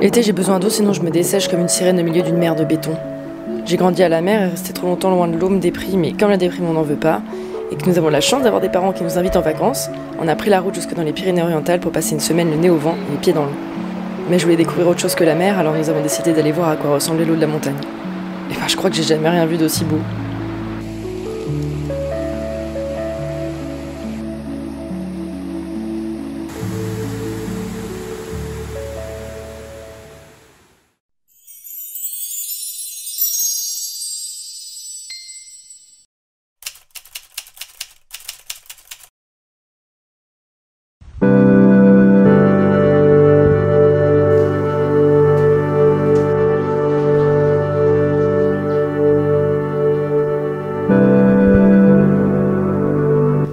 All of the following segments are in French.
L'été, j'ai besoin d'eau, sinon je me dessèche comme une sirène au milieu d'une mer de béton. J'ai grandi à la mer et resté trop longtemps loin de l'eau me déprime, mais comme la déprime on n'en veut pas, et que nous avons la chance d'avoir des parents qui nous invitent en vacances, on a pris la route jusque dans les Pyrénées-Orientales pour passer une semaine le nez au vent et les pieds dans l'eau. Mais je voulais découvrir autre chose que la mer, alors nous avons décidé d'aller voir à quoi ressemblait l'eau de la montagne. Et ben, je crois que j'ai jamais rien vu d'aussi beau.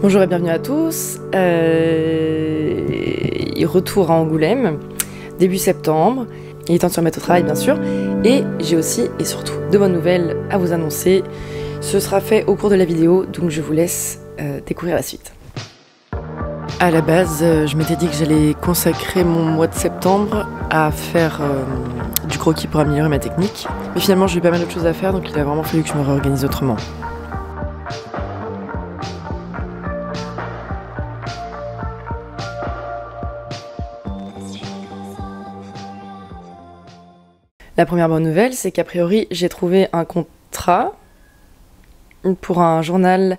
Bonjour et bienvenue à tous. Retour à Angoulême, début septembre. Il est temps de se remettre au travail bien sûr. Et j'ai aussi et surtout de bonnes nouvelles à vous annoncer. Ce sera fait au cours de la vidéo, donc je vous laisse découvrir la suite. À la base, je m'étais dit que j'allais consacrer mon mois de septembre à faire du croquis pour améliorer ma technique. Mais finalement j'ai eu pas mal d'autres choses à faire, donc il a vraiment fallu que je me réorganise autrement. La première bonne nouvelle, c'est qu'a priori, j'ai trouvé un contrat pour un journal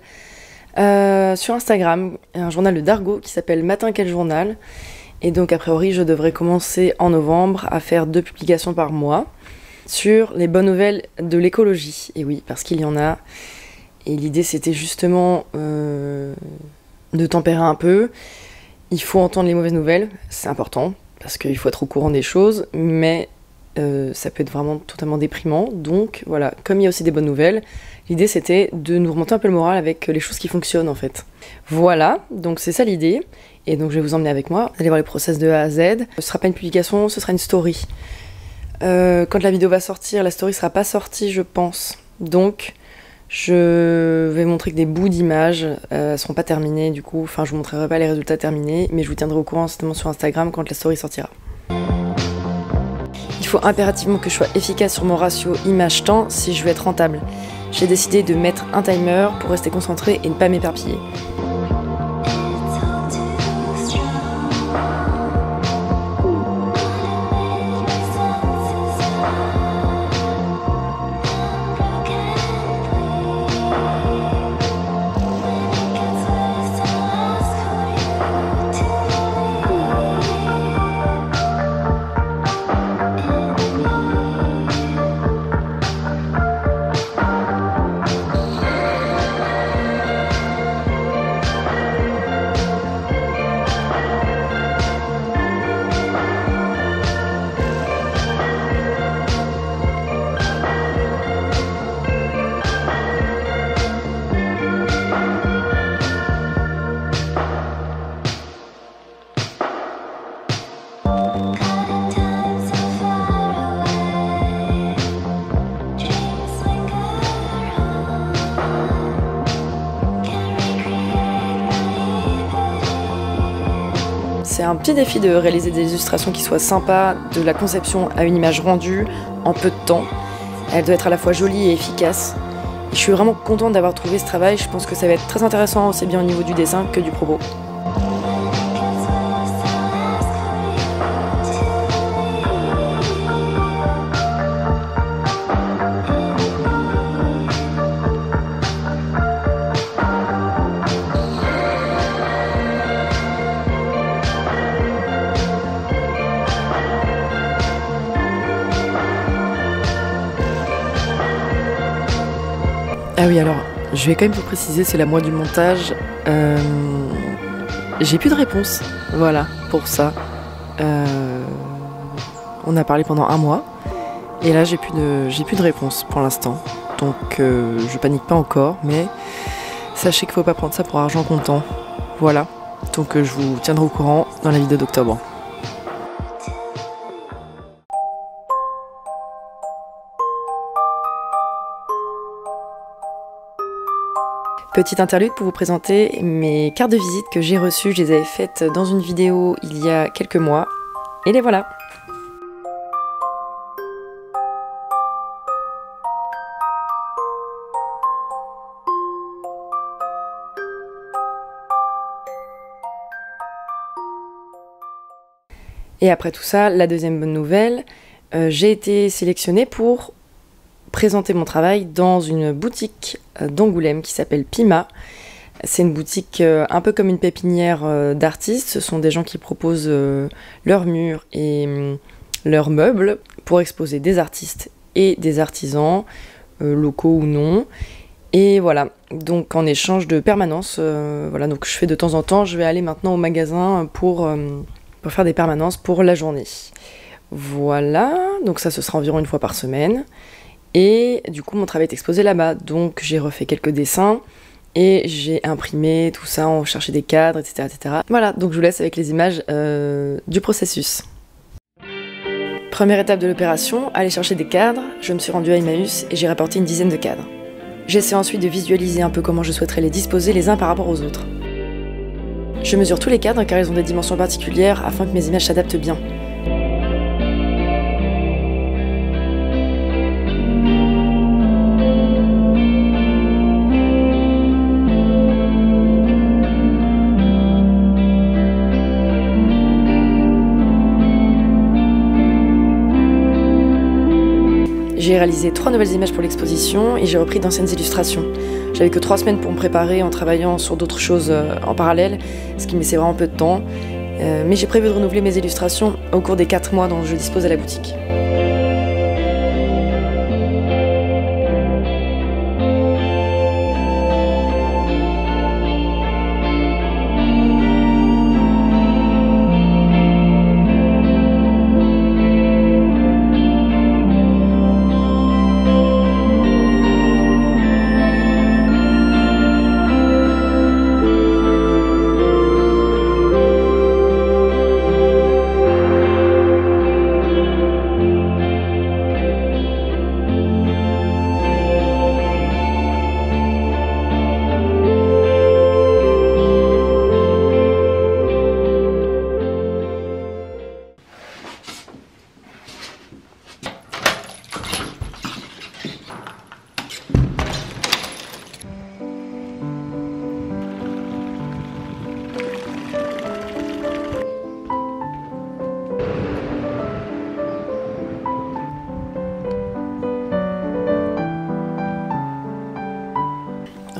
sur Instagram, un journal de Dargo qui s'appelle Matin Quel Journal. Et donc, a priori, je devrais commencer en novembre à faire 2 publications par mois sur les bonnes nouvelles de l'écologie. Et oui, parce qu'il y en a. Et l'idée, c'était justement de tempérer un peu. Il faut entendre les mauvaises nouvelles, c'est important, parce qu'il faut être au courant des choses, mais ça peut être vraiment totalement déprimant. Donc voilà, comme il y a aussi des bonnes nouvelles, l'idée c'était de nous remonter un peu le moral avec les choses qui fonctionnent en fait. Voilà, donc c'est ça l'idée. Et donc je vais vous emmener avec moi, aller voir les process de A à Z. Ce sera pas une publication, ce sera une story. Quand la vidéo va sortir, la story sera pas sortie je pense. Donc je vais montrer que des bouts d'images, elles seront pas terminées du coup. Enfin je vous montrerai pas les résultats terminés, mais je vous tiendrai au courant certainement sur Instagram quand la story sortira. Il faut impérativement que je sois efficace sur mon ratio image-temps si je veux être rentable. J'ai décidé de mettre un timer pour rester concentré et ne pas m'éparpiller. C'est un petit défi de réaliser des illustrations qui soient sympas, de la conception à une image rendue en peu de temps. Elle doit être à la fois jolie et efficace. Et je suis vraiment contente d'avoir trouvé ce travail, je pense que ça va être très intéressant aussi bien au niveau du dessin que du propos. Ah oui, alors, je vais quand même vous préciser, c'est la moi du montage. J'ai plus de réponse, voilà, pour ça. On a parlé pendant un mois, et là j'ai plus de réponse pour l'instant. Donc je panique pas encore, mais sachez qu'il faut pas prendre ça pour argent comptant. Voilà, donc je vous tiendrai au courant dans la vidéo d'octobre. Petite interlude pour vous présenter mes cartes de visite que j'ai reçues. Je les avais faites dans une vidéo il y a quelques mois. Et les voilà! Et après tout ça, la deuxième bonne nouvelle, j'ai été sélectionnée pour présenter mon travail dans une boutique d'Angoulême qui s'appelle Pima. C'est une boutique un peu comme une pépinière d'artistes. Ce sont des gens qui proposent leurs murs et leurs meubles pour exposer des artistes et des artisans, locaux ou non. Et voilà, donc en échange de permanence, voilà, donc je fais de temps en temps, je vais aller maintenant au magasin pour faire des permanences pour la journée. Voilà, donc ça ce sera environ une fois par semaine. Et du coup mon travail est exposé là-bas, donc j'ai refait quelques dessins et j'ai imprimé tout ça, on cherchait des cadres, etc., etc. Voilà, donc je vous laisse avec les images du processus. Première étape de l'opération, aller chercher des cadres. Je me suis rendue à Emmaüs et j'ai rapporté une dizaine de cadres. J'essaie ensuite de visualiser un peu comment je souhaiterais les disposer les uns par rapport aux autres. Je mesure tous les cadres car ils ont des dimensions particulières afin que mes images s'adaptent bien. J'ai réalisé 3 nouvelles images pour l'exposition et j'ai repris d'anciennes illustrations. J'avais que 3 semaines pour me préparer en travaillant sur d'autres choses en parallèle, ce qui me laissait vraiment peu de temps. Mais j'ai prévu de renouveler mes illustrations au cours des 4 mois dont je dispose à la boutique.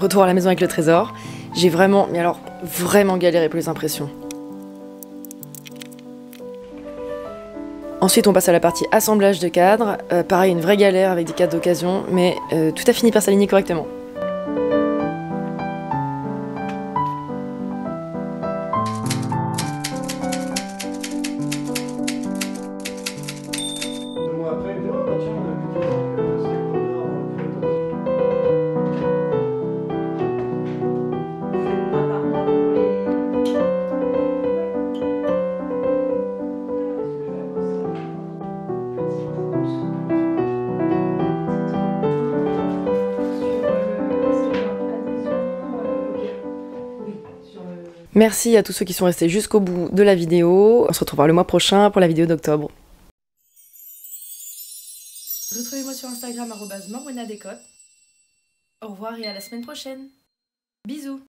Retour à la maison avec le trésor. J'ai vraiment, mais alors vraiment galéré pour les impressions. Ensuite, on passe à la partie assemblage de cadres. Pareil, une vraie galère avec des cadres d'occasion, mais tout a fini par s'aligner correctement. Merci à tous ceux qui sont restés jusqu'au bout de la vidéo. On se retrouvera le mois prochain pour la vidéo d'octobre. Retrouvez-moi sur Instagram @morwenadécote. Au revoir et à la semaine prochaine. Bisous.